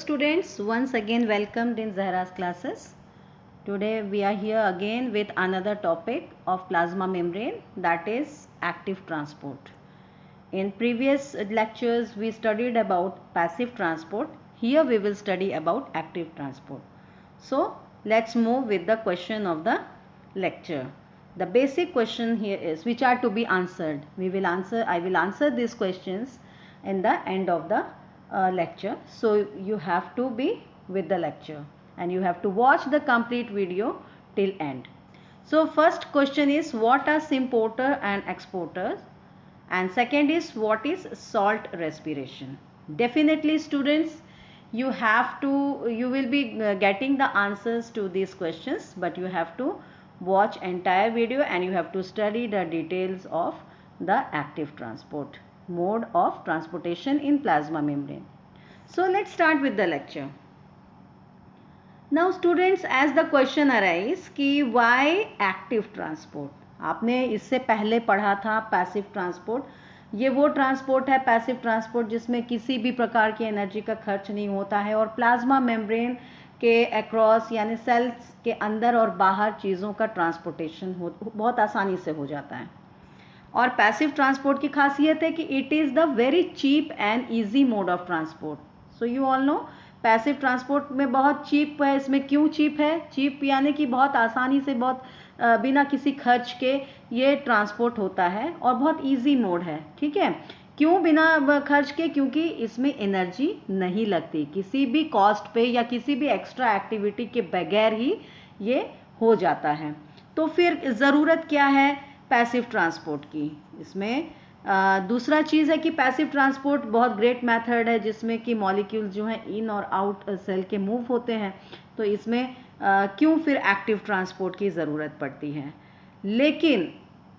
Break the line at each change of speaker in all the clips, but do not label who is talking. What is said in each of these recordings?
students, once again welcomed in Zahra's classes. Today we are here again with another topic of plasma membrane, that is active transport. In previous lectures we studied about passive transport. Here we will study about active transport. So let's move with the question of the lecture. The basic question here is which are to be answered. I will answer these questions in the end of the lecture. So you have to be with the lecture and you have to watch the complete video till end. So first question is, what are symporter and exporters? And second is, what is salt respiration? Definitely students, you will be getting the answers to these questions, but you have to watch entire video and you have to study the details of the active transport, mode of transportation in plasma membrane. So let's start with the lecture. Now students, as the question arise कि why active transport? आपने इससे पहले पढ़ा था passive transport. ये वो transport है passive transport जिसमें किसी भी प्रकार की एनर्जी का खर्च नहीं होता है और प्लाज्मा मेम्ब्रेन के अक्रॉस यानी सेल्स के अंदर और बाहर चीज़ों का ट्रांसपोर्टेशन बहुत आसानी से हो जाता है. और पैसिव ट्रांसपोर्ट की खासियत है कि it is the very cheap and easy mode of transport. So you all know passive transport में बहुत चीप है. इसमें क्यों चीप है? चीप यानी कि बहुत आसानी से, बहुत बिना किसी खर्च के ये ट्रांसपोर्ट होता है और बहुत इजी मोड है. ठीक है, क्यों बिना खर्च के? क्योंकि इसमें एनर्जी नहीं लगती, किसी भी कॉस्ट पे या किसी भी एक्स्ट्रा एक्टिविटी के बगैर ही ये हो जाता है. तो फिर ज़रूरत क्या है पैसिव ट्रांसपोर्ट की? इसमें दूसरा चीज़ है कि पैसिव ट्रांसपोर्ट बहुत ग्रेट मेथड है जिसमें कि मॉलिक्यूल्स जो हैं इन और आउट सेल के मूव होते हैं. तो इसमें क्यों फिर एक्टिव ट्रांसपोर्ट की ज़रूरत पड़ती है? लेकिन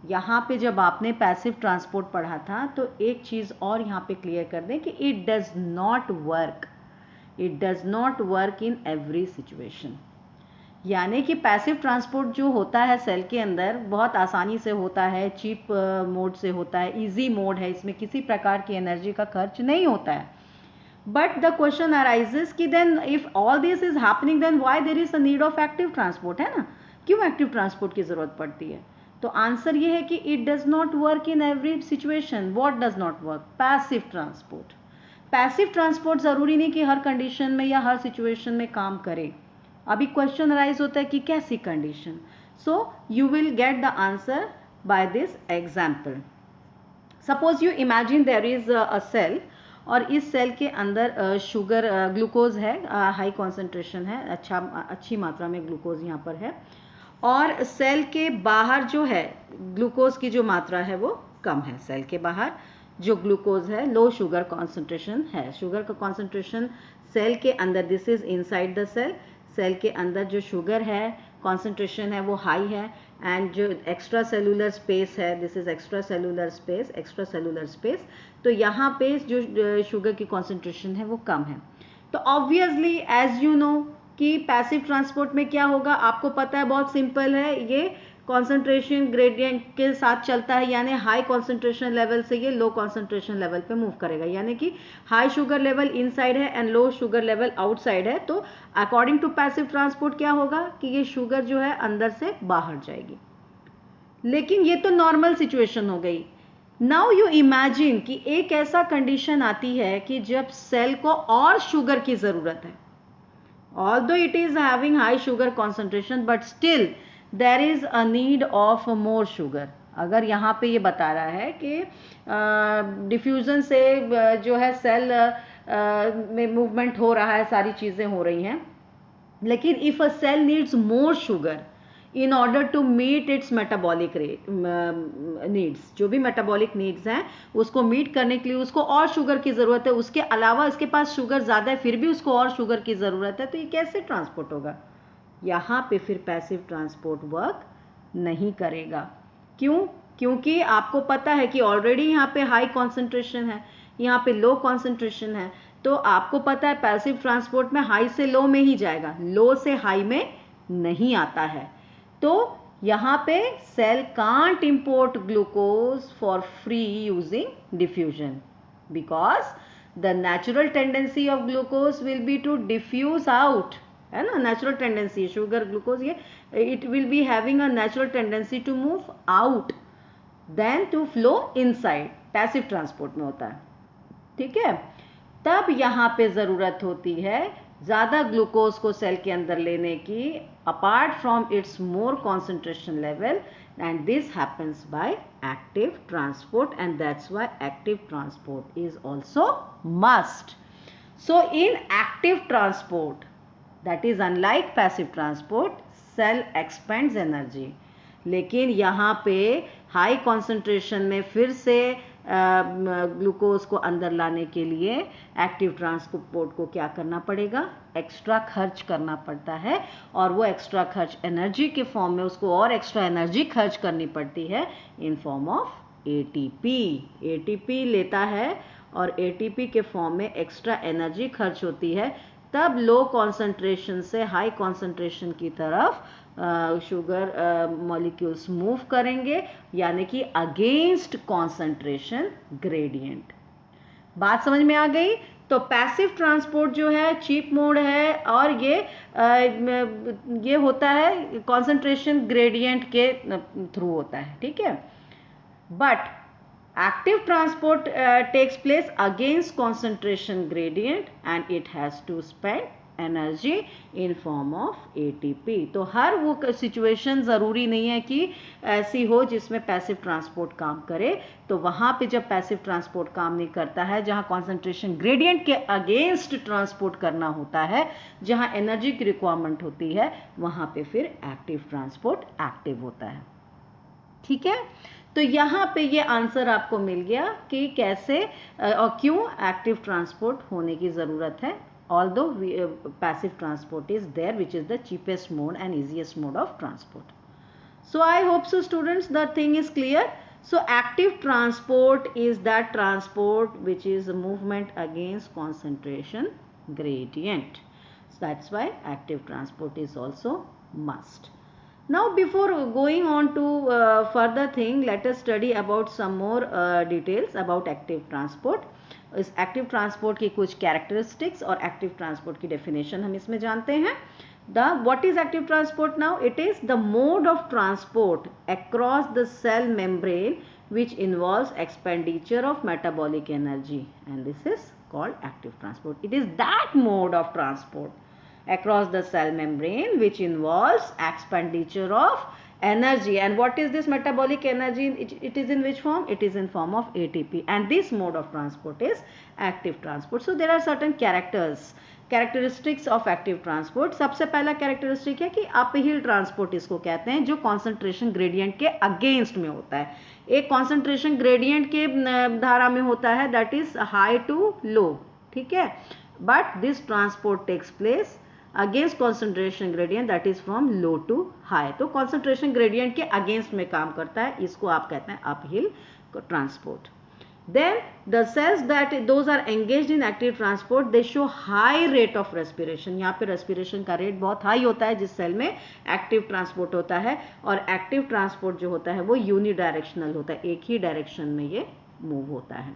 यहाँ पे जब आपने पैसिव ट्रांसपोर्ट पढ़ा था तो एक चीज़ और यहाँ पे क्लियर कर दें कि it does not work in every situation. यानी कि पैसिव ट्रांसपोर्ट जो होता है सेल के अंदर बहुत आसानी से होता है, चीप मोड से होता है, इजी मोड है, इसमें किसी प्रकार की एनर्जी का खर्च नहीं होता है. बट द क्वेश्चन अराइजेस कि then if all this is happening then why there is a need of active transport, है ना? क्यों एक्टिव ट्रांसपोर्ट की ज़रूरत पड़ती है? तो आंसर ये है कि it does not work in every situation. What does not work? Passive transport. Passive transport ज़रूरी नहीं कि हर कंडीशन में या हर सिचुएशन में काम करे. अभी क्वेश्चन राइज होता है कि कैसी condition. So you will get the answer by this example. Suppose you imagine there is a cell और इस सेल के अंदर शुगर ग्लूकोज है, हाई कॉन्सेंट्रेशन है, अच्छी मात्रा में ग्लूकोज यहाँ पर है और सेल के बाहर जो है ग्लूकोज की जो मात्रा है वो कम है. सेल के बाहर जो ग्लूकोज है लो शुगर कॉन्सेंट्रेशन है. शुगर का कॉन्सेंट्रेशन सेल के अंदर, this is inside the cell, cell के अंदर जो शुगर है कॉन्सेंट्रेशन है वो हाई है एंड जो एक्स्ट्रा सेलुलर स्पेस है, this is extra cellular space, तो यहाँ पे जो शुगर की कॉन्सेंट्रेशन है वो कम है. तो ऑब्वियसली एज यू नो कि पैसिव ट्रांसपोर्ट में क्या होगा आपको पता है, बहुत सिंपल है. ये कॉन्सेंट्रेशन ग्रेडियंट के साथ चलता है, यानी हाई कॉन्सेंट्रेशन लेवल से ये लो कॉन्सेंट्रेशन लेवल पे मूव करेगा. यानी कि हाई शुगर लेवल इनसाइड है and low sugar level outside है. तो अकॉर्डिंग टू पैसिव ट्रांसपोर्ट क्या होगा कि ये शुगर जो है अंदर से बाहर जाएगी. लेकिन ये तो नॉर्मल सिचुएशन हो गई. नाउ यू इमेजिन कि एक ऐसा कंडीशन आती है कि जब सेल को और शुगर की ज़रूरत है. Although it is having high sugar concentration but still there is a need of more sugar. अगर यहाँ पे ये बता रहा है कि डिफ्यूज़न से जो है सेल में मूवमेंट हो रहा है, सारी चीज़ें हो रही हैं, लेकिन if a cell needs more sugar in order to meet its metabolic needs, जो भी मेटाबॉलिक नीड्स हैं उसको मीट करने के लिए उसको और शुगर की ज़रूरत है. उसके अलावा इसके पास शुगर ज़्यादा है फिर भी उसको और शुगर की ज़रूरत है. तो ये कैसे ट्रांसपोर्ट होगा? यहाँ पे फिर पैसिव ट्रांसपोर्ट वर्क नहीं करेगा. क्यों? क्योंकि आपको पता है कि ऑलरेडी यहाँ पे हाई कॉन्सेंट्रेशन है, यहाँ पे लो कॉन्सेंट्रेशन है. तो आपको पता है पैसिव ट्रांसपोर्ट में हाई से लो में ही जाएगा, लो से हाई में नहीं आता है. तो यहाँ पे cell can't import glucose for free using diffusion because the natural tendency of glucose will be to diffuse out, है ना, नेचुरल टेंडेंसी शुगर ग्लूकोज ये it will be having a natural tendency to move out then to flow inside, passive transport में होता है, ठीक है। तब यहाँ पे ज़रूरत होती है ज़्यादा ग्लूकोज को सेल के अंदर लेने की apart from it's more concentration level, and this happens by active transport, and that's why active transport is also must. So in active transport, that is unlike passive transport, cell expends energy, लेकिन यहाँ पे high concentration में फिर से glucose को अंदर लाने के लिए एक्टिव ट्रांसपोर्ट को क्या करना पड़ेगा, एक्स्ट्रा खर्च करना पड़ता है, और वो एक्स्ट्रा खर्च एनर्जी के फॉर्म में, उसको और एक्स्ट्रा एनर्जी खर्च करनी पड़ती है in form of ATP. ATP लेता है और एटीपी के फॉर्म में एक्स्ट्रा एनर्जी खर्च होती है, तब लो कॉन्सेंट्रेशन से हाई कॉन्सेंट्रेशन की तरफ शुगर मॉलिक्यूल्स मूव करेंगे, यानी कि अगेंस्ट कॉन्सेंट्रेशन ग्रेडियंट। बात समझ में आ गई? तो पैसिव ट्रांसपोर्ट जो है चीप मोड है, और ये होता है कॉन्सेंट्रेशन ग्रेडियंट के थ्रू होता है, ठीक है। But active transport takes place against concentration gradient and it has to spend energy in form of ATP. तो हर वो सिचुएशन ज़रूरी नहीं है कि ऐसी हो जिसमें पैसिव ट्रांसपोर्ट काम करे, तो वहाँ पे जब पैसिव ट्रांसपोर्ट काम नहीं करता है, जहाँ कॉन्सेंट्रेशन ग्रेडियंट के अगेंस्ट ट्रांसपोर्ट करना होता है, जहाँ एनर्जी की रिक्वायरमेंट होती है, वहाँ पे फिर एक्टिव ट्रांसपोर्ट एक्टिव होता है, ठीक है। तो यहाँ पे ये आंसर आपको मिल गया कि कैसे और क्यों एक्टिव ट्रांसपोर्ट होने की ज़रूरत है, although passive transport is there, which is the cheapest mode and easiest mode of transport. So I hope so students the thing is clear. So active transport is that transport which is a movement against concentration gradient. So that's why active transport is also must. Now before going on to further thing, let us study about some more details about active transport. इस active transport की कुछ characteristics और active transport की definition हम इसमें जानते हैं। what is active transport now? It is the mode of transport across the cell membrane which involves expenditure of metabolic energy, and this is called active transport. It is that mode of transport across the cell membrane which involves expenditure of energy. And what is this metabolic energy? It is in which form? It is in form of ATP, and this mode of transport is active transport. So there are certain characteristics of active transport. सबसे पहला characteristic है कि uphill transport इसको कहते हैं, जो concentration gradient के against में होता है। एक concentration gradient के धारा में होता है, that is high to low, ठीक है। But this transport takes place against concentration gradient, that is from low to high. तो कॉन्सेंट्रेशन ग्रेडियंट के अगेंस्ट में काम करता है, इसको आप कहते हैं uphill transport. Then the cells that those are engaged in active transport they show high rate of respiration. यहाँ पे रेस्पिरेशन का रेट बहुत हाई होता है जिस सेल में एक्टिव ट्रांसपोर्ट होता है, और एक्टिव ट्रांसपोर्ट जो होता है वो यूनिडायरेक्शनल होता है, एक ही डायरेक्शन में ये मूव होता है।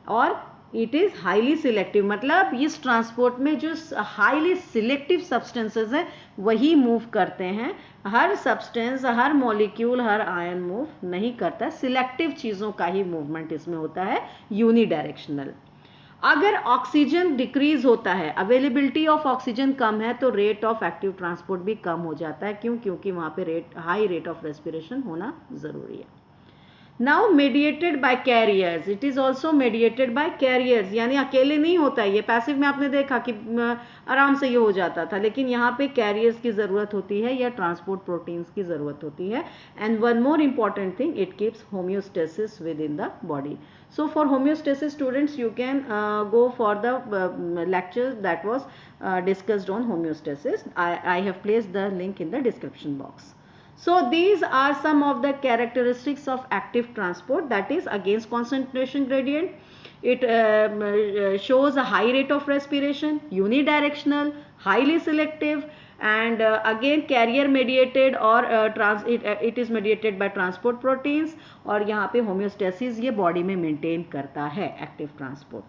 और इट इज़ हाईली सिलेक्टिव, मतलब इस ट्रांसपोर्ट में जो हाईली सिलेक्टिव सब्सटेंसेस हैं वही मूव करते हैं। हर सब्सटेंस, हर मॉलिक्यूल, हर आयन मूव नहीं करता है, सिलेक्टिव चीज़ों का ही मूवमेंट इसमें होता है, यूनिडायरेक्शनल। अगर ऑक्सीजन डिक्रीज होता है, अवेलेबिलिटी ऑफ ऑक्सीजन कम है, तो रेट ऑफ एक्टिव ट्रांसपोर्ट भी कम हो जाता है। क्यों? क्योंकि वहाँ पे हाई रेट ऑफ रेस्पिरेशन होना ज़रूरी है। Now mediated bye carriers, it is also mediated bye carriers, यानी अकेले नहीं होता है ये। पैसिव में आपने देखा कि आराम से ये हो जाता था, लेकिन यहाँ पे कैरियर्स की ज़रूरत होती है या ट्रांसपोर्ट प्रोटीन्स की ज़रूरत होती है। And one more important thing, it keeps homeostasis with in the body. So for homeostasis students, you can go for the lecture that was discussed on homeostasis. I have placed the link in the description box. So these are some of the characteristics of active transport, that is against concentration gradient. It shows a high rate of respiration, unidirectional, highly selective, and again carrier mediated or it is mediated by transport proteins, और यहाँ पे homeostasis ये body में maintain करता है active transport.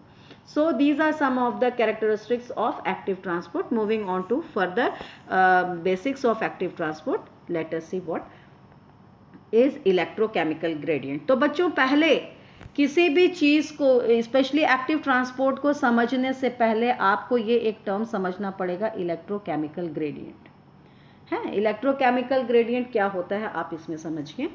So these are some of the characteristics of active transport. Moving on to further basics of active transport, let us see what is electrochemical gradient. तो बच्चों पहले किसी भी चीज़ को, स्पेशली एक्टिव ट्रांसपोर्ट को समझने से पहले आपको ये एक टर्म समझना पड़ेगा, इलेक्ट्रोकेमिकल ग्रेडियंट है। इलेक्ट्रोकेमिकल ग्रेडियंट क्या होता है आप इसमें समझिए।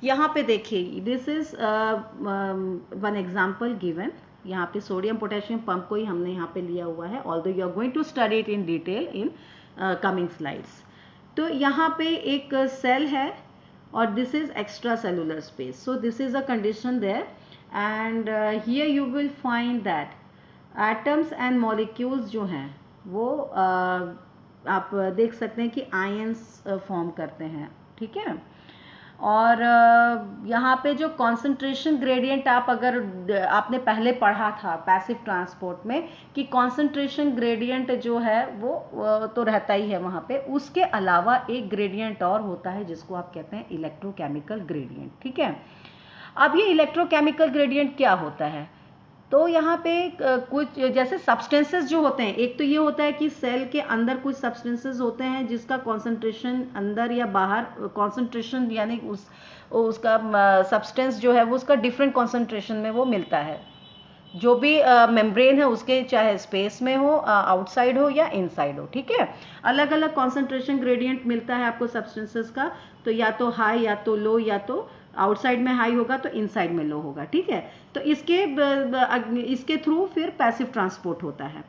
यहाँ पे देखिए, this is one example given. यहाँ पे सोडियम पोटेशियम पंप को ही हमने यहाँ पे लिया हुआ है, although you are going to study it in detail in coming slides. तो यहाँ पे एक सेल है और this is extra cellular space, so this is a condition there, and here you will find that atoms and molecules जो हैं वो आप देख सकते हैं कि आयंस फॉर्म करते हैं, ठीक है। और यहाँ पे जो कॉन्सेंट्रेशन ग्रेडियंट, आप अगर आपने पहले पढ़ा था पैसिव ट्रांसपोर्ट में कि कॉन्सेंट्रेशन ग्रेडियंट जो है वो तो रहता ही है वहाँ पे, उसके अलावा एक ग्रेडियंट और होता है जिसको आप कहते हैं इलेक्ट्रोकेमिकल ग्रेडियंट, ठीक है। अब ये इलेक्ट्रोकेमिकल ग्रेडियंट क्या होता है, तो यहाँ पे कुछ जैसे सब्सटेंसेस जो होते हैं, एक तो ये होता है कि सेल के अंदर कुछ सब्सटेंसेस होते हैं जिसका कॉन्सेंट्रेशन अंदर या बाहर, कॉन्सेंट्रेशन यानी उसका सब्सटेंस जो है वो उसका डिफरेंट कॉन्सेंट्रेशन में वो मिलता है, जो भी मेम्ब्रेन है उसके, चाहे स्पेस में हो, आउटसाइड हो या इनसाइड हो, ठीक है। अलग अलग कॉन्सेंट्रेशन ग्रेडियंट मिलता है आपको सब्सटेंसेस का, तो या तो हाई या तो लो, या तो आउटसाइड में हाई होगा तो इनसाइड में लो होगा, ठीक है। तो इसके थ्रू फिर पैसिव ट्रांसपोर्ट होता है।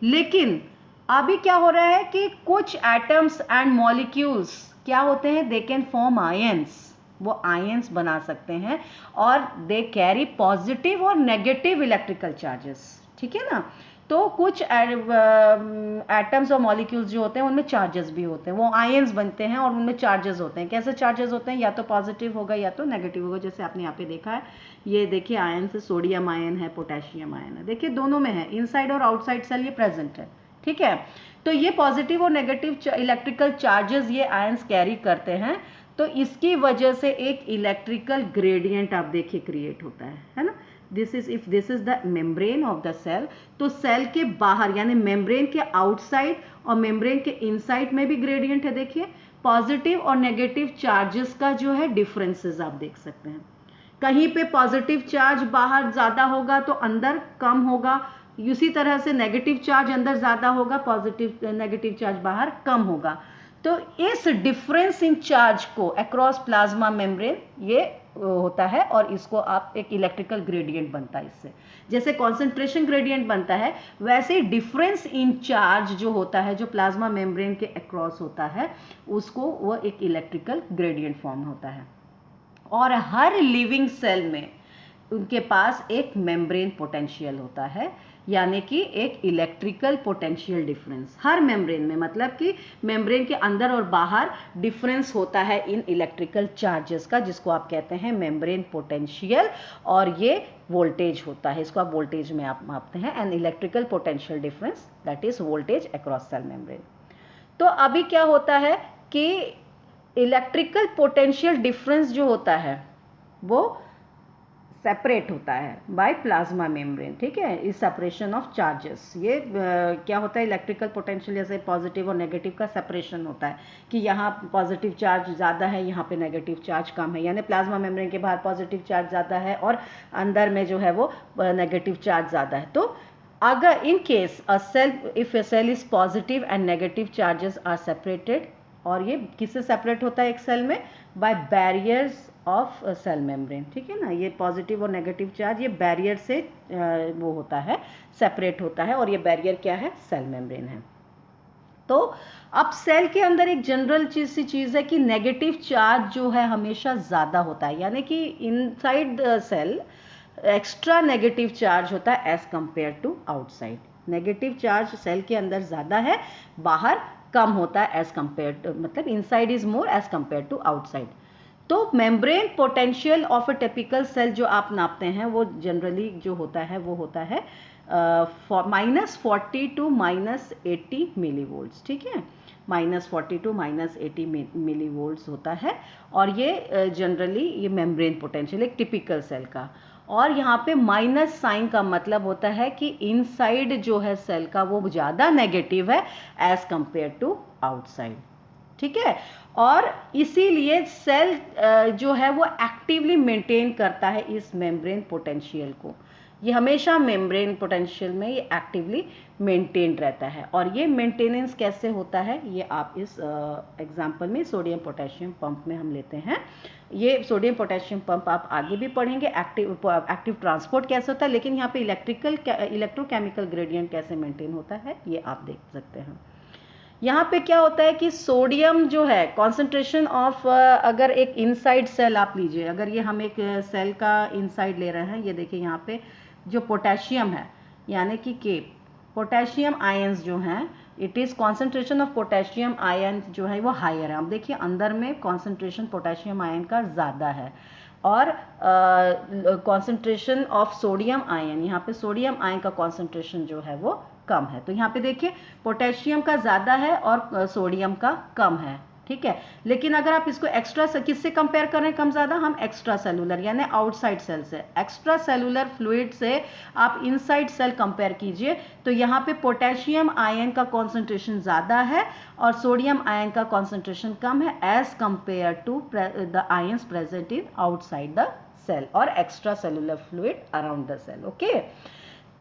लेकिन अभी क्या हो रहा है कि कुछ एटम्स एंड मॉलिक्यूल्स क्या होते हैं, दे कैन फॉर्म आयंस, वो आयंस बना सकते हैं और दे कैरी पॉजिटिव और नेगेटिव इलेक्ट्रिकल चार्जेस, ठीक है ना। तो कुछ एटम्स और मॉलिक्यूल्स जो होते हैं उनमें चार्जेस भी होते हैं, वो आयंस बनते हैं और उनमें चार्जेस होते हैं। कैसे चार्जेस होते हैं, या तो पॉजिटिव होगा या तो नेगेटिव होगा, जैसे आपने यहाँ पे देखा है, ये देखिए आयन से सोडियम आयन है, पोटेशियम आयन है, देखिए दोनों में है, इनसाइड और आउटसाइड सेल ये प्रेजेंट है, ठीक है। तो ये पॉजिटिव और नेगेटिव इलेक्ट्रिकल चार्जेस ये आयंस कैरी करते हैं, तो इसकी वजह से एक इलेक्ट्रिकल ग्रेडियंट आप देखिए क्रिएट होता है ना। This is, if this is the membrane of the cell, तो सेल के बाहर यानी मेम्ब्रेन के आउटसाइड और मेम्ब्रेन के इनसाइड में भी ग्रेडियंट है, देखिए पॉजिटिव और नेगेटिव चार्जेस का जो है डिफरेंसेस आप देख सकते हैं। कहीं पे पॉजिटिव चार्ज बाहर ज्यादा होगा तो अंदर कम होगा, उसी तरह से नेगेटिव चार्ज अंदर ज्यादा होगा, नेगेटिव चार्ज बाहर कम होगा। तो इस डिफरेंस इन चार्ज को अक्रॉस प्लाज्मा मेम्ब्रेन ये होता है, और इसको आप एक इलेक्ट्रिकल ग्रेडियंट बनता है इससे। जैसे कॉन्सेंट्रेशन ग्रेडियंट बनता है, वैसे डिफरेंस इन चार्ज जो होता है, जो प्लाज्मा मेम्ब्रेन के अक्रॉस होता है, उसको वो एक इलेक्ट्रिकल ग्रेडियंट फॉर्म होता है। और हर लिविंग सेल में उनके पास एक मेम्ब्रेन पोटेंशियल होता है, यानी कि एक इलेक्ट्रिकल पोटेंशियल डिफरेंस हर मेम्ब्रेन में, मतलब कि मेम्ब्रेन के अंदर और बाहर डिफरेंस होता है इन इलेक्ट्रिकल चार्जेस का, जिसको आप कहते हैं मेम्ब्रेन पोटेंशियल, और ये वोल्टेज होता है, इसको आप वोल्टेज में आप मापते हैं, an electrical potential difference that is voltage across cell membrane. तो अभी क्या होता है कि इलेक्ट्रिकल पोटेंशियल डिफरेंस जो होता है वो सेपरेट होता है बाय प्लाज्मा मेम्ब्रेन, ठीक है, इस सेपरेशन ऑफ चार्जेस। ये क्या होता है, इलेक्ट्रिकल पोटेंशियल जैसे पॉजिटिव और नेगेटिव का सेपरेशन होता है कि यहाँ पॉजिटिव चार्ज ज़्यादा है, यहाँ पे नेगेटिव चार्ज कम है, यानी प्लाज्मा मेम्ब्रेन के बाहर पॉजिटिव चार्ज ज़्यादा है और अंदर में जो है वो नेगेटिव चार्ज ज़्यादा है। तो अगर in case a cell, if a cell is positive and negative charges are separated, और ये किससे सेपरेट होता है एक सेल में, by barriers of cell membrane, ठीक है ना। ये पॉजिटिव और नेगेटिव चार्ज ये बैरियर से वो होता है, सेपरेट होता है, और ये बैरियर क्या है, सेल मेम्ब्रेन है। तो अब सेल के अंदर एक जनरल सी चीज़ है कि नेगेटिव चार्ज जो है हमेशा ज़्यादा होता है, यानी कि inside the cell extra negative charge होता है as compare to outside. Negative charge cell के अंदर ज़्यादा है, बाहर कम होता है एज कंपेयर टू, मतलब inside is more as compare to outside. तो membrane potential of a typical cell जो आप नापते हैं वो जनरली जो होता है वो होता है -40 टू -80 मिलीवोल्ट्स, ठीक है, -40 टू -80 मिलीवोल्ट्स होता है, और ये जनरली ये मेम्ब्रेन पोटेंशियल एक टिपिकल सेल का। और यहाँ पे माइनस साइन का मतलब होता है कि इनसाइड जो है सेल का वो ज़्यादा नेगेटिव है एज कंपेयर टू आउटसाइड, ठीक है। और इसीलिए सेल जो है वो एक्टिवली मेंटेन करता है इस मेम्ब्रेन पोटेंशियल को, ये हमेशा मेम्ब्रेन पोटेंशियल में ये एक्टिवली मेंटेन रहता है। और ये मेंटेनेंस कैसे होता है ये आप इस एग्जांपल में सोडियम पोटेशियम पंप में हम लेते हैं। ये सोडियम पोटेशियम पंप आप आगे भी पढ़ेंगे, एक्टिव ट्रांसपोर्ट कैसे होता है, लेकिन यहाँ पे इलेक्ट्रोकेमिकल ग्रेडियंट कैसे मेंटेन होता है ये आप देख सकते हैं। यहाँ पे क्या होता है कि सोडियम जो है कॉन्सेंट्रेशन ऑफ, अगर एक इनसाइड सेल आप लीजिए, अगर ये हम एक सेल का इनसाइड ले रहे हैं, ये देखिए यहाँ पे जो पोटेशियम है यानी कि के पोटेशियम आयंस जो हैं, it is concentration of potassium ion जो है वो हायर है। आप देखिए अंदर में कॉन्सेंट्रेशन पोटेशियम आयन का ज़्यादा है और कॉन्सेंट्रेशन ऑफ सोडियम आयन, यहाँ पे सोडियम आयन का कॉन्सेंट्रेशन जो है वो कम है। तो यहाँ पे देखिए पोटेशियम का ज़्यादा है और सोडियम का कम है, ठीक है। लेकिन अगर आप इसको एक्स्ट्रा किससे कंपेयर करें कम ज़्यादा, हम एक्स्ट्रा सेलुलर यानी आउटसाइड सेल से, एक्स्ट्रा सेलुलर फ्लूइड से आप इनसाइड सेल कंपेयर कीजिए तो यहाँ पे पोटेशियम आयन का कॉन्सेंट्रेशन ज़्यादा है और सोडियम आयन का कॉन्सेंट्रेशन कम है as compare to the ions present in outside the cell और extra cellular fluid around the cell, okay.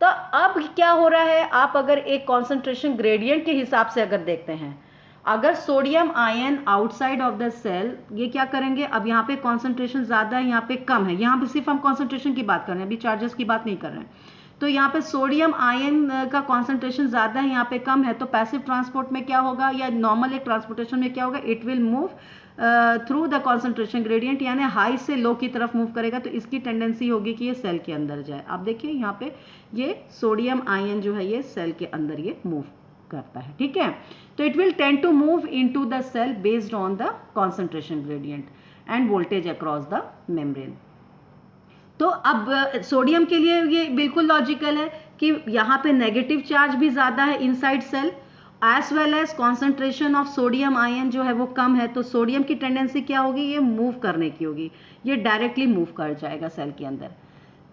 तो अब क्या हो रहा है, आप अगर एक कॉन्सेंट्रेशन ग्रेडियंट के हिसाब से अगर देखते हैं, अगर sodium ion outside of the cell, ये क्या करेंगे, अब यहाँ पे कॉन्सेंट्रेशन ज़्यादा है, यहाँ पे कम है, यहाँ पे सिर्फ हम कॉन्सेंट्रेशन की बात कर रहे हैं, अभी चार्जेस की बात नहीं कर रहे हैं। तो यहाँ पे सोडियम आयन का कॉन्सेंट्रेशन ज़्यादा है, यहाँ पे कम है, तो पैसिव ट्रांसपोर्ट में क्या होगा या नॉर्मल एक ट्रांसपोर्टेशन में क्या होगा, it will move through the concentration gradient, यानी हाई से लो की तरफ मूव करेगा। तो इसकी टेंडेंसी होगी कि ये सेल के अंदर जाए। आप देखिए यहाँ पे ये सोडियम आयन जो है ये सेल के अंदर ये मूव करता है, ठीक है। तो it will tend to move into the cell based on the concentration gradient and voltage across the membrane. तो अब सोडियम के लिए ये बिल्कुल लॉजिकल है कि यहाँ पे नेगेटिव चार्ज भी ज़्यादा है inside cell, as well as concentration of sodium ion जो है वो कम है। तो सोडियम की टेंडेंसी क्या होगी, ये मूव करने की होगी, ये डायरेक्टली मूव कर जाएगा सेल के अंदर।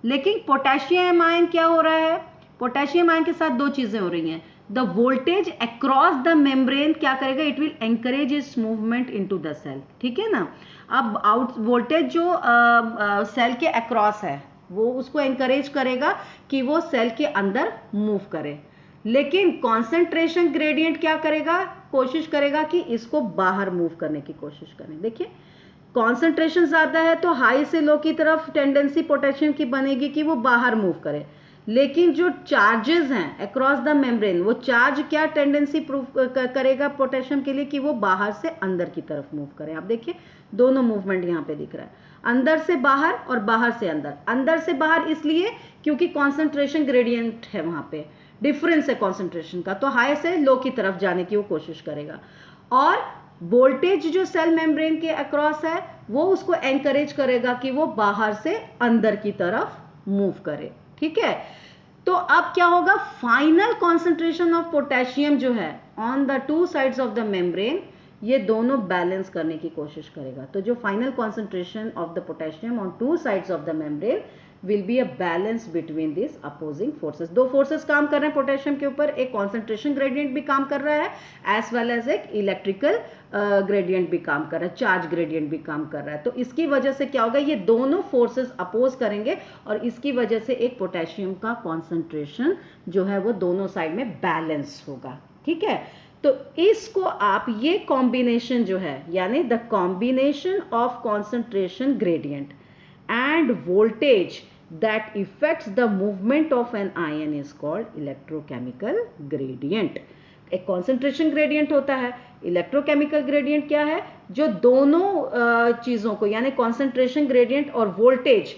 लेकिन पोटेशियम आयन क्या हो रहा है, पोटेशियम आयन के साथ दो चीज़ें हो रही हैं। The voltage across the membrane क्या करेगा, it will encourage its movement into the cell, ठीक है ना। अब आउट वोल्टेज जो सेल के अक्रॉस है वो उसको एंकरेज करेगा कि वो सेल के अंदर मूव करे, लेकिन कॉन्सेंट्रेशन ग्रेडियंट क्या करेगा, कोशिश करेगा कि इसको बाहर मूव करने की कोशिश करें। देखिए कॉन्सेंट्रेशन ज़्यादा है तो हाई से लो की तरफ टेंडेंसी पोटेशियम की बनेगी कि वो बाहर मूव करे, लेकिन जो चार्जेस हैं अक्रॉस द मेम्ब्रेन, वो चार्ज क्या टेंडेंसी प्रूव करेगा पोटेशियम के लिए कि वो बाहर से अंदर की तरफ मूव करे। आप देखिए दोनों मूवमेंट यहाँ पे दिख रहा है, अंदर से बाहर और बाहर से अंदर। अंदर से बाहर इसलिए क्योंकि कॉन्सेंट्रेशन ग्रेडियंट है, वहाँ पे डिफरेंस है कॉन्सेंट्रेशन का, तो हाई से लो की तरफ जाने की वो कोशिश करेगा। और वोल्टेज जो सेल मेम्ब्रेन के अक्रॉस है वो उसको एनकरेज करेगा कि वो बाहर से अंदर की तरफ मूव करे, ठीक है। तो अब क्या होगा, फाइनल कॉन्सेंट्रेशन ऑफ पोटेशियम जो है on the two sides of the membrane, ये दोनों बैलेंस करने की कोशिश करेगा। तो जो final concentration of the potassium on two sides of the membrane will be a balance between this opposing forces. दो फोर्सेस काम कर रहे हैं पोटेशियम के ऊपर, एक कॉन्सेंट्रेशन ग्रेडियंट भी काम कर रहा है एज वेल एज एक इलेक्ट्रिकल ग्रेडियंट भी काम कर रहा है, चार्ज ग्रेडियंट भी काम कर रहा है। तो इसकी वजह से क्या होगा, ये दोनों फोर्सेस अपोज करेंगे और इसकी वजह से एक पोटेशियम का कॉन्सेंट्रेशन जो है वो दोनों साइड में बैलेंस होगा, ठीक है। तो इसको आप ये कॉम्बिनेशन जो है यानी the combination of concentration gradient and voltage that affects the movement of an ion is called electrochemical gradient। एक concentration gradient होता है, electrochemical gradient क्या है, जो दोनों चीज़ों को यानी concentration gradient और voltage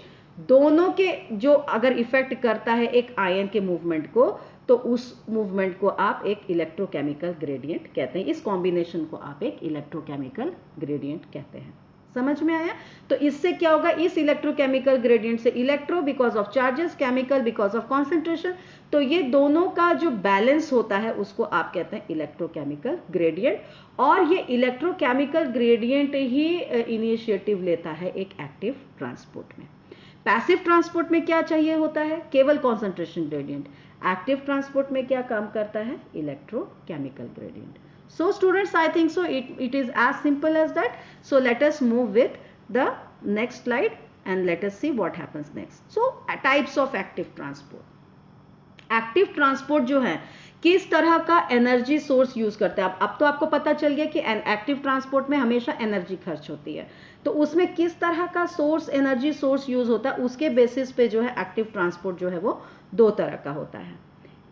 दोनों के जो अगर इफेक्ट करता है एक आयन के मूवमेंट को, तो उस मूवमेंट को आप एक इलेक्ट्रोकेमिकल ग्रेडियंट कहते हैं। इस कॉम्बिनेशन को आप एक इलेक्ट्रोकेमिकल ग्रेडियंट कहते हैं। समझ में आया। तो इससे क्या होगा, इस इलेक्ट्रोकेमिकल ग्रेडियंट से electro because of charges, chemical because of concentration, तो ये दोनों का जो बैलेंस होता है उसको आप कहते हैं इलेक्ट्रोकेमिकल ग्रेडियंट। और ये इलेक्ट्रोकेमिकल ग्रेडियंट ही इनिशिएटिव लेता है एक एक्टिव ट्रांसपोर्ट में। पैसिव ट्रांसपोर्ट में क्या चाहिए होता है? केवल कॉन्सेंट्रेशन ग्रेडियंट। एक्टिव ट्रांसपोर्ट में क्या काम करता है? Electrochemical gradient. So students, I think so it is as simple as that. So let us move with the next slide and let us see what happens next. So types of active transport. Active transport जो है किस तरह का energy source use करता है? अब तो आपको पता चल गया कि एक्टिव ट्रांसपोर्ट में हमेशा एनर्जी खर्च होती है, तो उसमें किस तरह का सोर्स, एनर्जी सोर्स यूज होता है, उसके बेसिस पे जो है एक्टिव ट्रांसपोर्ट जो है वो दो तरह का होता है.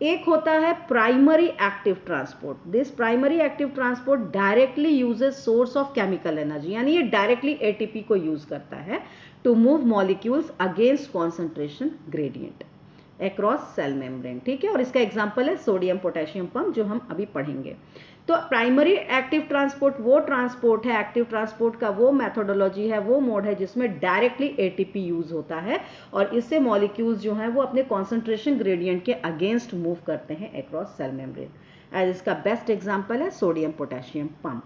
एक होता है primary active transport. This primary active transport directly uses source of chemical energy, यानी ये डायरेक्टली एटीपी को यूज करता है to move molecules against concentration gradient across cell membrane. ठीक है, और इसका एग्जांपल है सोडियम पोटेशियम पंप जो हम अभी पढ़ेंगे. तो प्राइमरी एक्टिव ट्रांसपोर्ट वो ट्रांसपोर्ट है, एक्टिव ट्रांसपोर्ट का वो मेथोडोलॉजी है, वो मोड है जिसमें डायरेक्टली एटीपी यूज होता है और इससे मॉलिक्यूल्स जो हैं वो अपने कॉन्सेंट्रेशन ग्रेडियंट के अगेंस्ट मूव करते हैं अक्रॉस सेल मेम्ब्रेन. एज इसका बेस्ट एग्जांपल है सोडियम पोटेशियम पंप.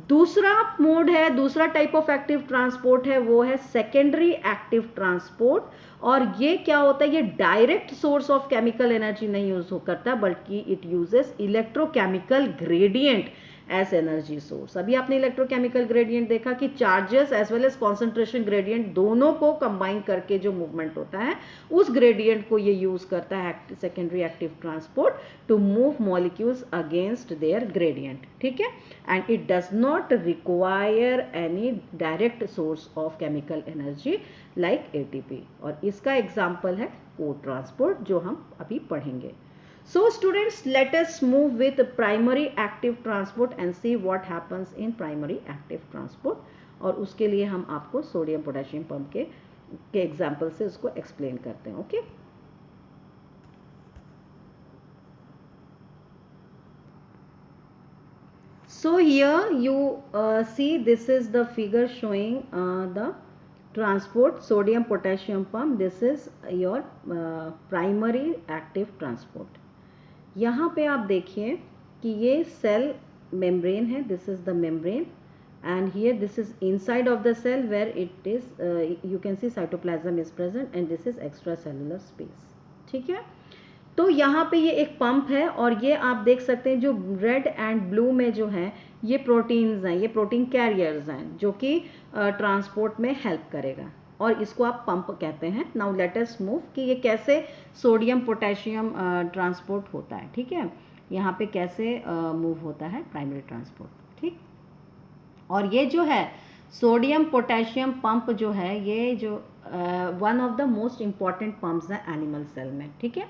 दूसरा मोड है, दूसरा टाइप ऑफ एक्टिव ट्रांसपोर्ट है, वो है सेकेंडरी एक्टिव ट्रांसपोर्ट. और ये क्या होता है? ये direct source of chemical energy नहीं यूज करता, बल्कि it uses electrochemical gradient as energy source. अभी आपने इलेक्ट्रोकेमिकल ग्रेडियंट देखा कि charges as well as concentration gradient दोनों को कंबाइन करके जो मूवमेंट होता है, उस ग्रेडियंट को ये यूज करता है secondary active transport to move molecules against their gradient. ठीक है, and it does not require any direct source of chemical energy like ATP. और इसका एग्जाम्पल है को ट्रांसपोर्ट जो हम अभी पढ़ेंगे. So students, let us move with primary active transport and see what happens in primary active transport. और उसके लिए हम आपको सोडियम पोटेशियम पंप के एग्जाम्पल से उसको एक्सप्लेन करते हैं. Okay, so here you see this is the figure showing the transport sodium potassium pump. This is your primary active transport. यहाँ पे आप देखिए कि ये सेल मेम्ब्रेन है, this is the membrane, and here this is inside of the cell where it is you can see cytoplasm is present and this is extra cellular space. ठीक है, तो यहाँ पे ये एक पंप है और ये आप देख सकते हैं जो रेड एंड ब्लू में जो है ये प्रोटीन्स हैं, ये प्रोटीन कैरियर्स हैं जो कि ट्रांसपोर्ट में हेल्प करेगा और इसको आप पंप कहते हैं. नाउ लेट अस मूव कि ये कैसे सोडियम पोटेशियम ट्रांसपोर्ट होता है. ठीक है, यहाँ पे कैसे मूव होता है प्राइमरी ट्रांसपोर्ट. ठीक, और ये जो है सोडियम पोटेशियम पंप जो है ये जो one of the most important pumps है एनिमल सेल में. ठीक है,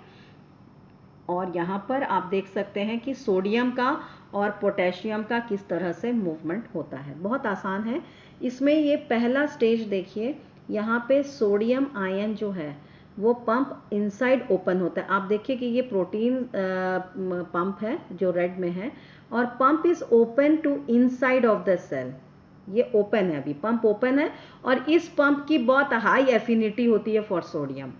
और यहाँ पर आप देख सकते हैं कि सोडियम का और पोटेशियम का किस तरह से मूवमेंट होता है. बहुत आसान है. इसमें ये पहला स्टेज देखिए, यहाँ पे सोडियम आयन जो है वो पंप इनसाइड ओपन होता है. आप देखिए कि ये प्रोटीन पंप है जो रेड में है और pump is open to inside of the cell. ये ओपन है, अभी पंप ओपन है और इस पंप की बहुत हाई एफिनिटी होती है फॉर सोडियम.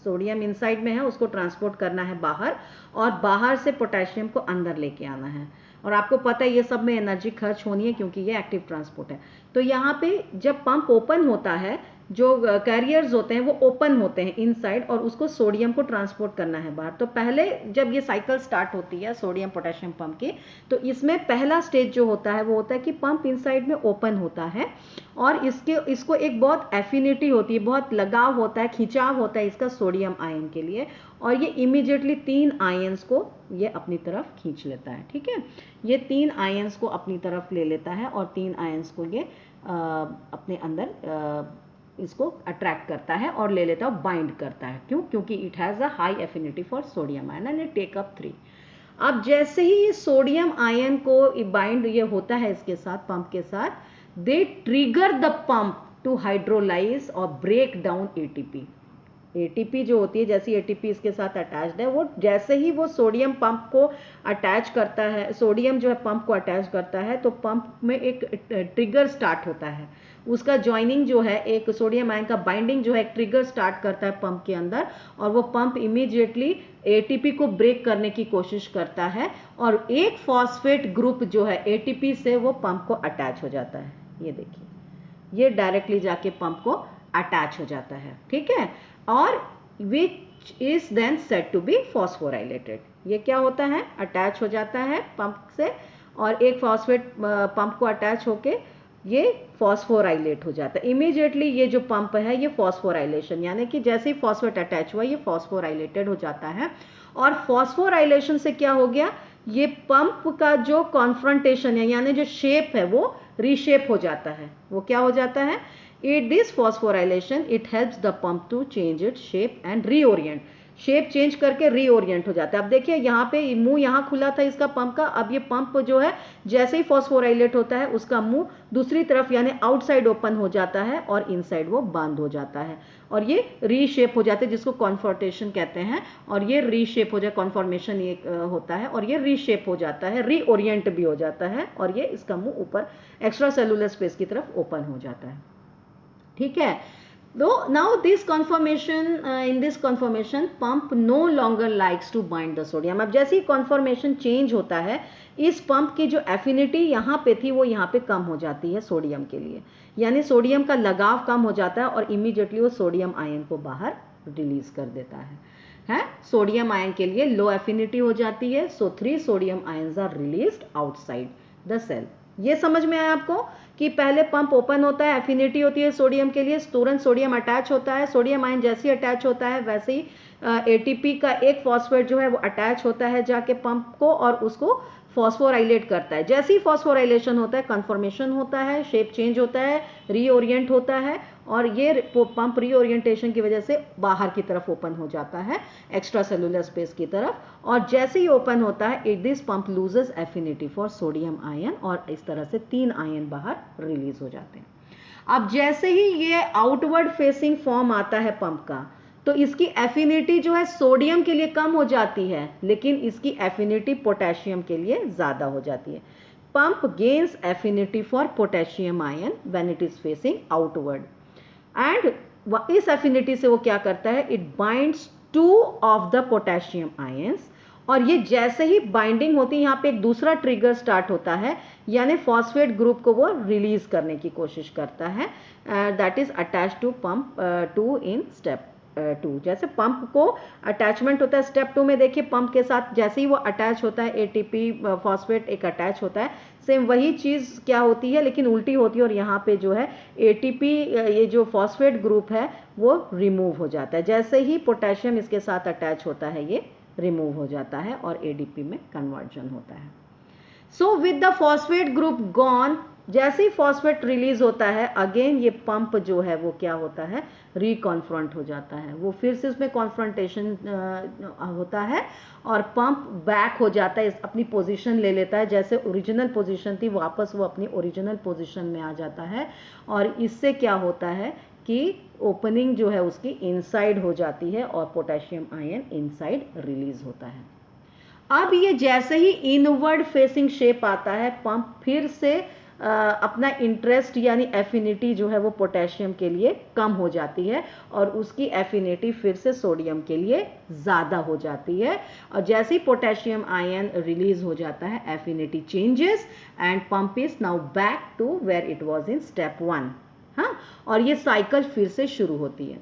सोडियम इनसाइड में है, उसको ट्रांसपोर्ट करना है बाहर और बाहर से पोटेशियम को अंदर लेके आना है. और आपको पता है ये सब में एनर्जी खर्च होनी है क्योंकि ये एक्टिव ट्रांसपोर्ट है. तो यहाँ पे जब पंप ओपन होता है, जो कैरियर्स होते हैं वो ओपन होते हैं इनसाइड और उसको सोडियम को ट्रांसपोर्ट करना है बाहर. तो पहले जब ये साइकिल स्टार्ट होती है सोडियम पोटेशियम पंप की, तो इसमें पहला स्टेज जो होता है वो होता है कि पंप इनसाइड में ओपन होता है और इसको एक बहुत एफिनिटी होती है, बहुत लगाव होता है, खिंचाव होता है इसका सोडियम आयन के लिए और ये इमीडिएटली 3 आयंस को ये अपनी तरफ खींच लेता है. ठीक है, ये 3 आयंस को अपनी तरफ ले लेता है और 3 आयंस को ये अपने अंदर इसको अट्रैक्ट करता है और ले लेता है, बाइंड करता है. क्यों? क्योंकि it has a high affinity for sodium ion and it take up 3. अब जैसे ही ये सोडियम आयन को बाइंड ये होता है इसके साथ, पंप के साथ, they trigger the pump to hydrolyse और ब्रेक डाउन एटीपी. एटीपी जो होती है, जैसी एटीपी इसके साथ अटैच्ड है, वो जैसे ही वो सोडियम पंप को अटैच करता है, सोडियम जो है पंप को अटैच करता है, तो पंप में एक ट्रिगर स्टार्ट होता है. उसका ज्वाइनिंग जो है, एक सोडियम आयन का बाइंडिंग जो है एक ट्रिगर स्टार्ट करता है पंप के अंदर और वो पंप इमीडिएटली एटीपी को ब्रेक करने की कोशिश करता है और एक फॉस्फेट ग्रुप जो है एटीपी से वो पंप को अटैच हो जाता है. ये देखिए, ये डायरेक्टली जाके पंप को अटैच हो जाता है, ठीक है, और which is then said to be phosphorylated. ये क्या होता है, अटैच हो जाता है पंप से और एक फॉस्फेट पंप को अटैच होके ये फॉस्फोराइलेट हो जाता है। इमीडिएटली ये जो पंप है ये फॉस्फोराइलेशन, यानी कि जैसे ही फॉस्फेट अटैच हुआ ये फॉस्फोराइलेटेड हो जाता है। और फॉस्फोराइलेशन से क्या हो गया, ये पंप का जो कॉन्फ्रंटेशन है यानी जो शेप है वो रीशेप हो जाता है। वो क्या हो जाता है, it this phosphorylation it helps the pump to change it shape and reorient, shape change करके रीओरिएंट हो जाता है। अब देखिए यहाँ पे मुंह यहाँ खुला था इसका पंप का, अब ये पंप जो है जैसे ही फॉस्फोराइलेट होता है उसका मुंह दूसरी तरफ यानी आउटसाइड ओपन हो जाता है और इनसाइड वो बंद हो जाता है और ये रीशेप हो जाते हैं, जिसको कॉन्फॉर्टेशन कहते हैं। और ये रीशेप हो जाए, कॉन्फॉर्मेशन ये होता है और ये रीशेप हो जाता है, रीओरिएंट भी हो जाता है और ये इसका मुंह ऊपर एक्स्ट्रा सेलुलर स्पेस की तरफ ओपन हो जाता है, ठीक है। Though now this conformation in this conformation pump no longer likes to bind the sodium। अब जैसे ही conformation change होता है इस पंप की जो एफिनिटी यहाँ पे थी वो यहाँ पे कम हो जाती है सोडियम के लिए, यानी सोडियम का लगाव कम हो जाता है और इमीडिएटली वो सोडियम आयन को बाहर रिलीज कर देता है। सोडियम आयन के लिए लो एफिनिटी हो जाती है, so 3 sodium ions are released outside the cell. ये समझ में आया आपको कि पहले पंप ओपन होता है, एफिनिटी होती है सोडियम के लिए, तुरंत सोडियम अटैच होता है, सोडियम आयन जैसे ही अटैच होता है वैसे ही एटीपी का एक फॉस्फेट जो है वो अटैच होता है जाके पंप को और उसको फॉस्फोराइलेट करता है। जैसे ही फॉस्फोराइलेशन होता है कन्फर्मेशन होता है, शेप चेंज होता है, रीओरिएंट होता है और ये पंप रीओरिएंटेशन की वजह से बाहर की तरफ ओपन हो जाता है एक्स्ट्रा सेलुलर स्पेस की तरफ, और जैसे ही ओपन होता है this pump loses affinity for sodium ion और इस तरह से 3 आयन बाहर रिलीज हो जाते हैं। अब जैसे ही ये आउटवर्ड फेसिंग फॉर्म आता है पंप का तो इसकी एफिनिटी जो है सोडियम के लिए कम हो जाती है लेकिन इसकी एफिनिटी पोटेशियम के लिए ज़्यादा हो जाती है। Pump gains affinity for potassium ion when it is facing outward and इस एफिनिटी से वो क्या करता है, it binds 2 of the potassium ions और ये जैसे ही बाइंडिंग होती है यहाँ पे एक दूसरा ट्रिगर स्टार्ट होता है यानी फॉस्फेट ग्रुप को वो रिलीज करने की कोशिश करता है, that is attach to pump 2 in step 2। जैसे पंप को अटैचमेंट होता है स्टेप 2 में, देखिए पंप के साथ जैसे ही वो अटैच होता है एटीपी फॉस्फेट एक अटैच होता है, सेम वही चीज़ क्या होती है लेकिन उल्टी होती है और यहाँ पे जो है एटीपी ये जो फॉस्फेट ग्रुप है वो रिमूव हो जाता है। जैसे ही पोटेशियम इसके साथ अटैच होता है ये रिमूव हो जाता है और एडीपी में कन्वर्जन होता है। So with the phosphate group gone, जैसे ही फॉस्फेट रिलीज होता है अगेन ये पंप जो है वो क्या होता है, रिकॉन्फ्रंट हो जाता है, वो फिर से उसमें कॉन्फ्रंटेशन होता है और पंप बैक हो जाता है, अपनी पोजीशन ले लेता है, जैसे ओरिजिनल पोजीशन थी वापस वो अपनी ओरिजिनल पोजीशन में आ जाता है और इससे क्या होता है कि ओपनिंग जो है उसकी इनसाइड हो जाती है और पोटेशियम आयन इनसाइड रिलीज होता है। अब ये जैसे ही इनवर्ड फेसिंग शेप आता है पंप फिर से अपना इंटरेस्ट यानी एफिनिटी जो है वो पोटेशियम के लिए कम हो जाती है और उसकी एफिनिटी फिर से सोडियम के लिए ज़्यादा हो जाती है और जैसे ही पोटेशियम आयन रिलीज हो जाता है affinity changes and pump is now back to where it was in step 1। हाँ, और ये साइकिल फिर से शुरू होती है।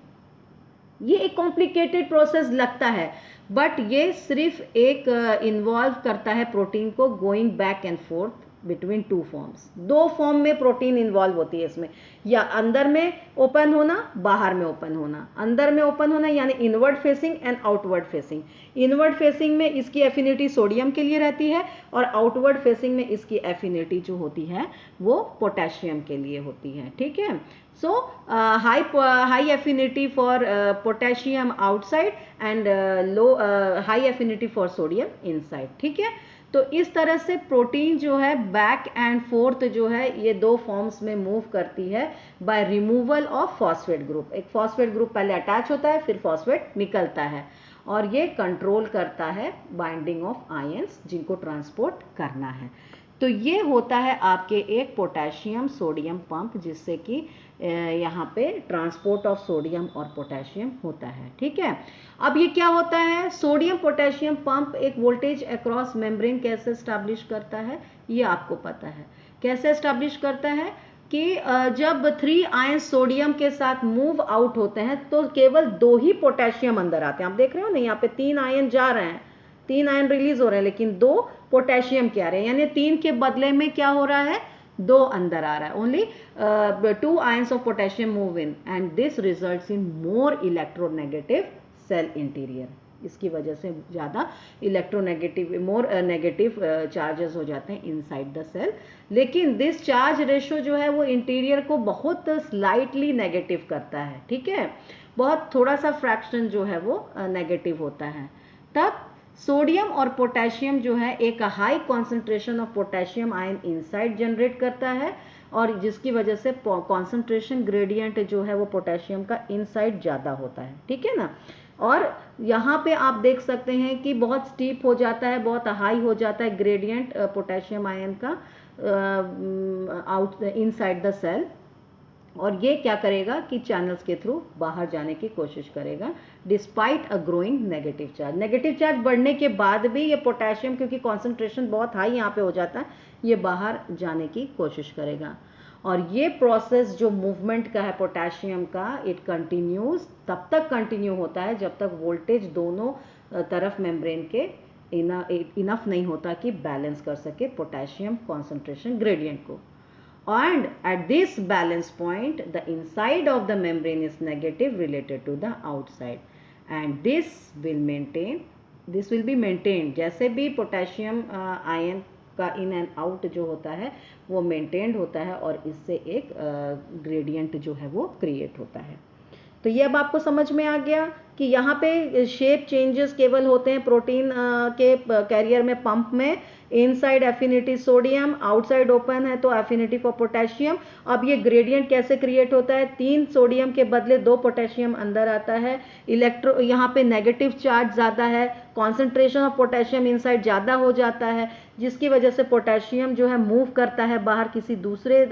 ये एक कॉम्प्लिकेटेड प्रोसेस लगता है बट ये सिर्फ एक इन्वॉल्व करता है प्रोटीन को going back and fourth between 2 forms. 2 form में प्रोटीन इन्वॉल्व होती है इसमें, या अंदर में ओपन होना बाहर में ओपन होना, अंदर में ओपन होना यानी inward facing and outward facing. Inward facing में इसकी एफिनिटी सोडियम के लिए रहती है और आउटवर्ड फेसिंग में इसकी एफिनिटी जो होती है वो पोटेशियम के लिए होती है, ठीक है। So high affinity for potassium outside and high affinity for sodium inside, ठीक है। तो इस तरह से प्रोटीन जो है बैक एंड फोर्थ जो है ये 2 फॉर्म्स में मूव करती है by removal of phosphate group. एक फॉस्फेट ग्रुप पहले अटैच होता है फिर फॉस्फेट निकलता है और ये कंट्रोल करता है बाइंडिंग ऑफ आयंस जिनको ट्रांसपोर्ट करना है। तो ये होता है आपके एक पोटेशियम सोडियम पंप जिससे कि यहाँ पे ट्रांसपोर्ट ऑफ सोडियम और पोटेशियम होता है, ठीक है। अब ये क्या होता है, सोडियम पोटेशियम पंप एक वोल्टेज अक्रॉस मेम्ब्रेन कैसे एस्टैब्लिश करता है ये आपको पता है। कैसे एस्टैब्लिश करता है, कि जब 3 आयन सोडियम के साथ मूव आउट होते हैं तो केवल 2 ही पोटेशियम अंदर आते हैं। आप देख रहे हो ना, यहाँ पे 3 आयन जा रहे हैं, 3 आयन रिलीज हो रहे हैं, लेकिन 2 पोटेशियम के आ रहे हैं, यानी 3 के बदले में क्या हो रहा है, 2 अंदर आ रहा है। Only 2 ions of potassium move in and this results in more electronegative cell interior. इसकी वजह से ज़्यादा इलेक्ट्रोनेगेटिव, मोर नेगेटिव चार्जेस हो जाते हैं इनसाइड द सेल। लेकिन दिस चार्ज रेशो जो है वो इंटीरियर को बहुत स्लाइटली नेगेटिव करता है, ठीक है, बहुत थोड़ा सा फ्रैक्शन जो है वो नेगेटिव होता है। तब सोडियम और पोटेशियम जो है एक high concentration of potassium ion inside generate करता है, और जिसकी वजह से कॉन्सेंट्रेशन ग्रेडियंट जो है वो पोटेशियम का इनसाइड ज़्यादा होता है, ठीक है ना। और यहाँ पे आप देख सकते हैं कि बहुत स्टीप हो जाता है, बहुत हाई हो जाता है ग्रेडियंट पोटेशियम आयन का आउट इनसाइड द सेल, और ये क्या करेगा कि चैनल्स के थ्रू बाहर जाने की कोशिश करेगा despite a growing negative charge. Negative charge बढ़ने के बाद भी ये पोटेशियम, क्योंकि कॉन्सेंट्रेशन बहुत हाई यहाँ पे हो जाता है, ये बाहर जाने की कोशिश करेगा। और ये प्रोसेस जो मूवमेंट का है पोटेशियम का, इट कंटिन्यूज, तब तक कंटिन्यू होता है जब तक वोल्टेज दोनों तरफ मेम्ब्रेन के इनफ नहीं होता कि बैलेंस कर सके पोटेशियम कॉन्सेंट्रेशन ग्रेडियंट को। And at this balance point the inside of the membrane is negative related to the outside, and this will be maintained। जैसे भी पोटेशियम आयन का इन एंड आउट जो होता है वो मेंटेन्ड होता है, और इससे एक ग्रेडियंट जो है वो क्रिएट होता है। तो ये अब आपको समझ में आ गया कि यहाँ पे शेप चेंजेस केवल होते हैं प्रोटीन के कैरियर में, पंप में। Inside affinity sodium, outside open है तो एफिनिटी फॉर पोटेशियम। अब ये ग्रेडियंट कैसे क्रिएट होता है, 3 सोडियम के बदले 2 पोटेशियम अंदर आता है, इलेक्ट्रो यहाँ पे नेगेटिव चार्ज ज़्यादा है, कॉन्सेंट्रेशन ऑफ पोटेशियम इनसाइड ज़्यादा हो जाता है, जिसकी वजह से पोटेशियम जो है मूव करता है बाहर किसी दूसरे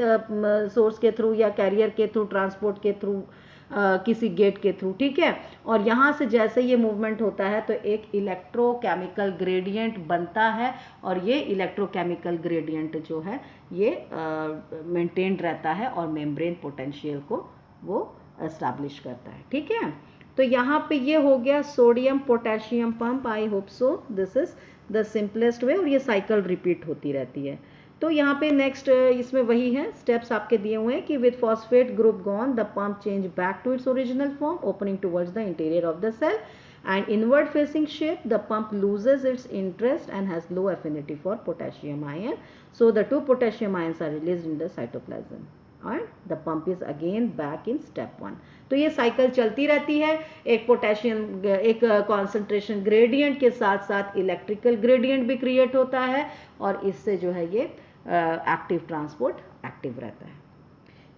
सोर्स के थ्रू या कैरियर के थ्रू, ट्रांसपोर्ट के थ्रू, किसी गेट के थ्रू, ठीक है। और यहाँ से जैसे ये मूवमेंट होता है तो एक इलेक्ट्रोकेमिकल ग्रेडियंट बनता है, और ये इलेक्ट्रोकेमिकल ग्रेडियंट जो है ये मेंटेन्ड रहता है और मेम्ब्रेन पोटेंशियल को वो एस्टैब्लिश करता है, ठीक है। तो यहाँ पे ये हो गया sodium potassium pump. I hope so this is the simplest way, और ये साइकिल रिपीट होती रहती है। तो यहाँ पे नेक्स्ट इसमें वही है, स्टेप्स आपके दिए हुए हैं कि with phosphate group gone the pump change back to its original form opening towards the interior of the cell, and inward facing shape the pump loses its interest and has low affinity for potassium ion, so the 2 potassium ions are released in the cytoplasm and the pump is again back in step 1। तो ये cycle चलती रहती है, एक potassium, एक concentration gradient के साथ साथ इलेक्ट्रिकल ग्रेडियंट भी क्रिएट होता है, और इससे जो है ये एक्टिव ट्रांसपोर्ट एक्टिव रहता है।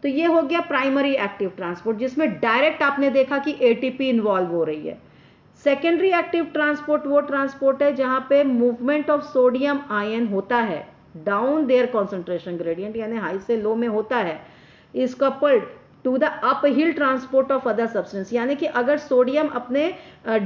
तो ये हो गया प्राइमरी एक्टिव ट्रांसपोर्ट, जिसमें डायरेक्ट आपने देखा कि एटीपी इन्वॉल्व हो रही है। सेकेंडरी एक्टिव ट्रांसपोर्ट वो ट्रांसपोर्ट है जहां पे मूवमेंट ऑफ सोडियम आयन होता है डाउन देयर कॉन्सेंट्रेशन ग्रेडियंट, यानी हाई से लो में होता है, is coupled to the uphill transport of other substance. यानी कि अगर सोडियम अपने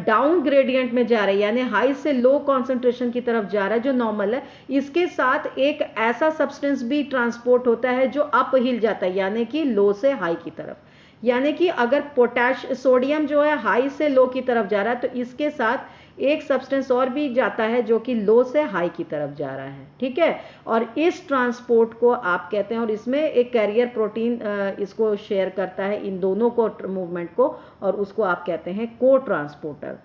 डाउन ग्रेडियंट में जा रहा है, यानी हाई से लो कॉन्सेंट्रेशन की तरफ जा रहा है जो नॉर्मल है, इसके साथ एक ऐसा सब्सटेंस भी ट्रांसपोर्ट होता है जो अप हिल जाता है, यानी कि लो से हाई की तरफ। यानी कि अगर सोडियम जो है हाई से लो की तरफ जा रहा है तो इसके साथ एक सब्सटेंस और भी जाता है जो कि लो से हाई की तरफ जा रहा है, ठीक है। और इस ट्रांसपोर्ट को आप कहते हैं, और इसमें एक कैरियर प्रोटीन इसको शेयर करता है, इन दोनों को मूवमेंट को, और उसको आप कहते हैं को ट्रांसपोर्टर।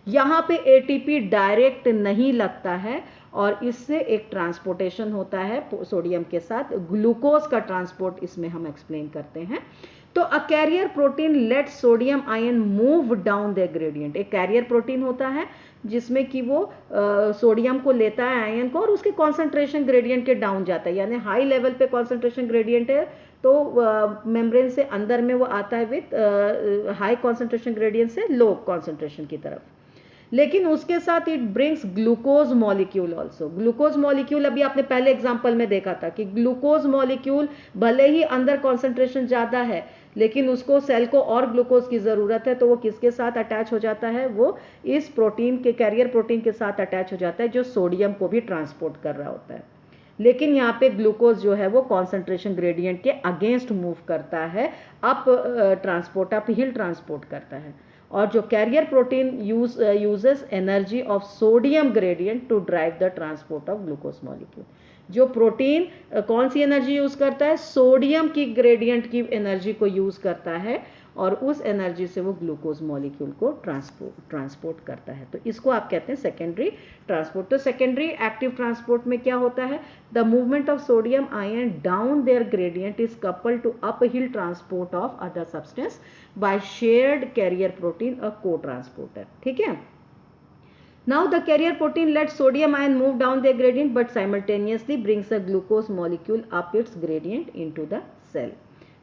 यहाँ पे एटीपी डायरेक्ट नहीं लगता है, और इससे एक ट्रांसपोर्टेशन होता है सोडियम के साथ, ग्लूकोज का ट्रांसपोर्ट इसमें हम एक्सप्लेन करते हैं। तो a carrier protein let sodium ion move down the gradient. एक कैरियर प्रोटीन होता है जिसमें कि वो सोडियम को लेता है आयन को, और उसके कॉन्सेंट्रेशन ग्रेडियंट के डाउन जाता है, यानी हाई लेवल पे कॉन्सेंट्रेशन ग्रेडियंट है तो मेम्ब्रेन से अंदर में वो आता है विथ हाई कॉन्सेंट्रेशन ग्रेडियंट से लो कॉन्सेंट्रेशन की तरफ। लेकिन उसके साथ it brings glucose molecule also. Glucose molecule अभी आपने पहले एग्जांपल में देखा था कि ग्लूकोज मॉलिक्यूल भले ही अंदर कॉन्सेंट्रेशन ज़्यादा है, लेकिन उसको सेल को और ग्लूकोज की ज़रूरत है, तो वो किसके साथ अटैच हो जाता है, वो इस प्रोटीन के कैरियर प्रोटीन के साथ अटैच हो जाता है जो सोडियम को भी ट्रांसपोर्ट कर रहा होता है। लेकिन यहाँ पे ग्लूकोज जो है वो कॉन्सेंट्रेशन ग्रेडियंट के अगेंस्ट मूव करता है, up transport, uphill transport करता है। और जो carrier protein uses energy of sodium gradient to drive the transport of glucose molecule. जो प्रोटीन कौन सी एनर्जी यूज करता है, सोडियम की ग्रेडियंट की एनर्जी को यूज करता है, और उस एनर्जी से वो ग्लूकोज मॉलिक्यूल को ट्रांसपोर्ट करता है। तो इसको आप कहते हैं सेकेंडरी ट्रांसपोर्ट। तो सेकेंडरी एक्टिव ट्रांसपोर्ट में क्या होता है, the movement of sodium ion down their gradient is coupled to uphill transport of other substance by shared carrier protein, a cotransporter. ठीक है। Now the carrier protein lets sodium ion move down their gradient but simultaneously brings a glucose molecule up its gradient into the cell.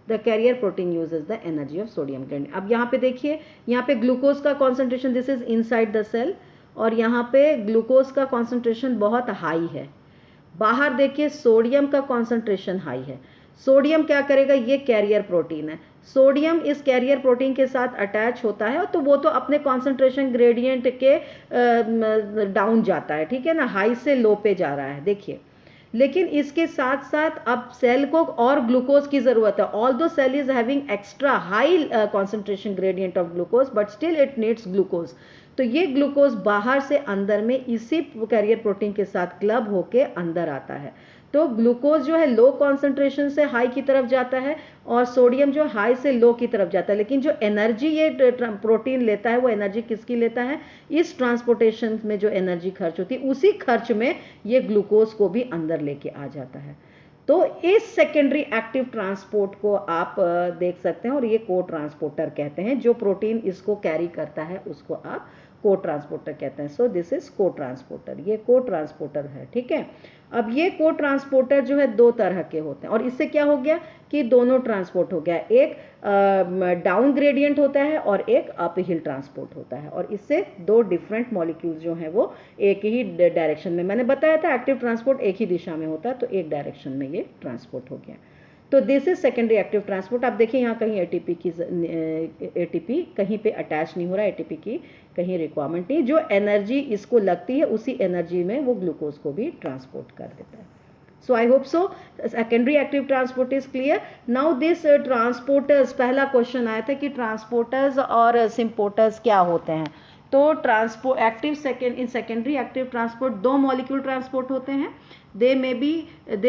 The carrier protein uses the energy of sodium gradient. अब यहाँ पे देखिए, यहाँ पे glucose का concentration, this is inside the cell, और यहाँ पे ग्लूकोज का कॉन्सेंट्रेशन बहुत हाई है। बाहर देखिए सोडियम का कॉन्सेंट्रेशन हाई है। सोडियम क्या करेगा, ये कैरियर प्रोटीन है, सोडियम इस कैरियर प्रोटीन के साथ अटैच होता है, तो वो तो अपने कॉन्सेंट्रेशन ग्रेडियंट के डाउन जाता है, ठीक है ना, हाई से लो पे जा रहा है। देखिए, लेकिन इसके साथ साथ अब सेल को और ग्लूकोज की जरूरत है। Although cell is having extra high concentration gradient of glucose but still it needs glucose. तो ये ग्लूकोज बाहर से अंदर में इसी कैरियर प्रोटीन के साथ क्लब होके अंदर आता है। तो ग्लूकोज जो है लो कॉन्सेंट्रेशन से हाई की तरफ जाता है और सोडियम जो हाई से लो की तरफ जाता है, लेकिन जो एनर्जी ये प्रोटीन लेता है वो एनर्जी किसकी लेता है, इस ट्रांसपोर्टेशन में जो एनर्जी खर्च होती है उसी खर्च में ये ग्लूकोज को भी अंदर लेके आ जाता है। तो इस सेकेंडरी एक्टिव ट्रांसपोर्ट को आप देख सकते हैं, और ये को ट्रांसपोर्टर कहते हैं। जो प्रोटीन इसको कैरी करता है उसको आप को ट्रांसपोर्टर कहते हैं। सो दिस इज को ट्रांसपोर्टर, ये को ट्रांसपोर्टर है। ठीक है। अब ये को ट्रांसपोर्टर जो है दो तरह के होते हैं, और इससे क्या हो गया कि दोनों ट्रांसपोर्ट हो गया, एक डाउन ग्रेडियंट होता है और एक अप हिल ट्रांसपोर्ट होता है, और इससे दो डिफरेंट मॉलिक्यूल्स जो हैं वो एक ही डायरेक्शन में, मैंने बताया था एक्टिव ट्रांसपोर्ट एक ही दिशा में होता है, तो एक डायरेक्शन में ये ट्रांसपोर्ट हो गया। तो this is secondary active transport. आप देखिए यहाँ कहीं एटीपी कहीं पे अटैच नहीं हो रहा है, एटीपी की कहीं रिक्वायरमेंट नहीं, जो एनर्जी इसको लगती है उसी एनर्जी में वो ग्लूकोज को भी ट्रांसपोर्ट कर देता है। So I hope so. Secondary active transport is clear. Now this transporters, पहला क्वेश्चन आया था कि ट्रांसपोर्टर्स और सिम्पोर्टर्स क्या होते हैं। तो transport active in secondary active transport दो मॉलिक्यूल ट्रांसपोर्ट होते हैं। They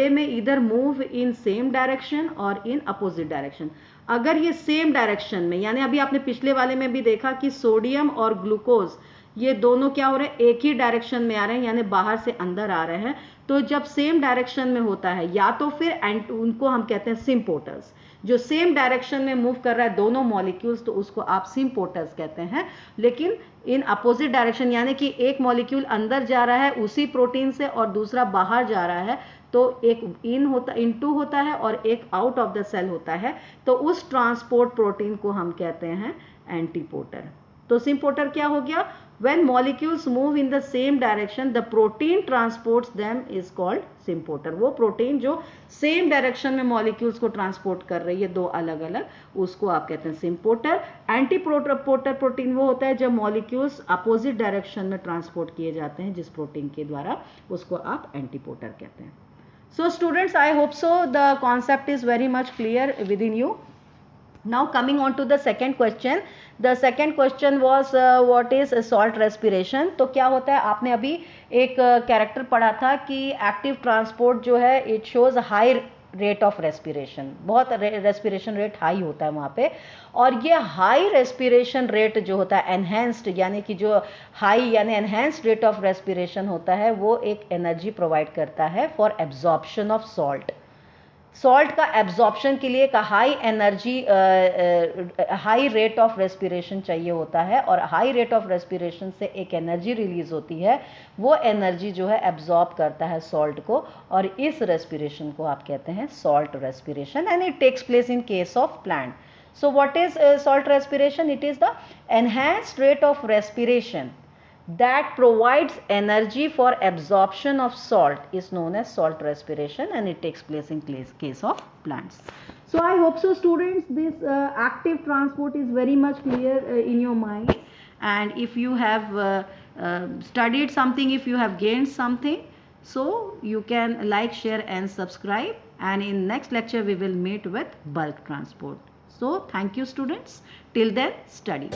may either move in same direction और इन अपोजिट डायरेक्शन। अगर ये सेम डायरेक्शन में, यानी अभी आपने पिछले वाले में भी देखा कि सोडियम और ग्लूकोज ये दोनों क्या हो रहे हैं, एक ही डायरेक्शन में आ रहे हैं, यानी बाहर से अंदर आ रहे हैं। तो जब सेम डायरेक्शन में होता है या तो फिर उनको हम कहते हैं सिम्पोर्टर्स, जो सेम डायरेक्शन में मूव कर रहा है दोनों मॉलिक्यूल्स, तो उसको आप सिम्पोर्टर्स कहते हैं। लेकिन इन अपोजिट डायरेक्शन, यानी कि एक मॉलिक्यूल अंदर जा रहा है उसी प्रोटीन से और दूसरा बाहर जा रहा है, तो एक इनटू होता है और एक आउट ऑफ द सेल होता है, तो उस ट्रांसपोर्ट प्रोटीन को हम कहते हैं एंटीपोर्टर। तो सिम्पोर्टर क्या हो गया, when molecules move in the same direction the protein transports them is called सिम्पोर्टर। वो प्रोटीन जो सेम डायरेक्शन में मॉलिक्यूल्स को ट्रांसपोर्ट कर रही है दो अलग अलग, उसको आप कहते हैं सिम्पोर्टर। एंटीपोर्टर प्रोटीन वो होता है जब मॉलिक्यूल्स अपोजिट डायरेक्शन में ट्रांसपोर्ट किए जाते हैं जिस प्रोटीन के द्वारा, उसको आप एंटीपोर्टर कहते हैं। So students, I hope so the concept is very much clear within you. Now coming on to the second question. The second question was what is salt respiration। तो क्या होता है, आपने अभी एक कैरेक्टर पढ़ा था कि एक्टिव ट्रांसपोर्ट जो है it shows high rate of respiration, बहुत रेस्पिरेशन रेट हाई होता है वहाँ पे। और ये हाई रेस्पिरेशन रेट जो होता है एनहेंस्ड, यानी कि जो हाई यानी एनहेंस्ड रेट ऑफ रेस्पिरेशन होता है वो एक एनर्जी प्रोवाइड करता है for absorption of salt. Salt का एब्जॉर्प्शन के लिए एक high energy high rate of respiration चाहिए होता है, और हाई रेट ऑफ रेस्पिरेशन से एक एनर्जी रिलीज होती है, वो एनर्जी जो है एब्जॉर्ब करता है सॉल्ट को, और इस रेस्पिरेशन को आप कहते हैं salt respiration, and it takes place in case of plant. So what is salt respiration? It is the enhanced rate of respiration that provides energy for absorption of salt is known as salt respiration, and it takes place in case of plants. So I hope so students this active transport is very much clear in your mind, and if you have studied something, if you have gained something, So you can like, share and subscribe, and in next lecture we will meet with bulk transport. So thank you students. Till then, study.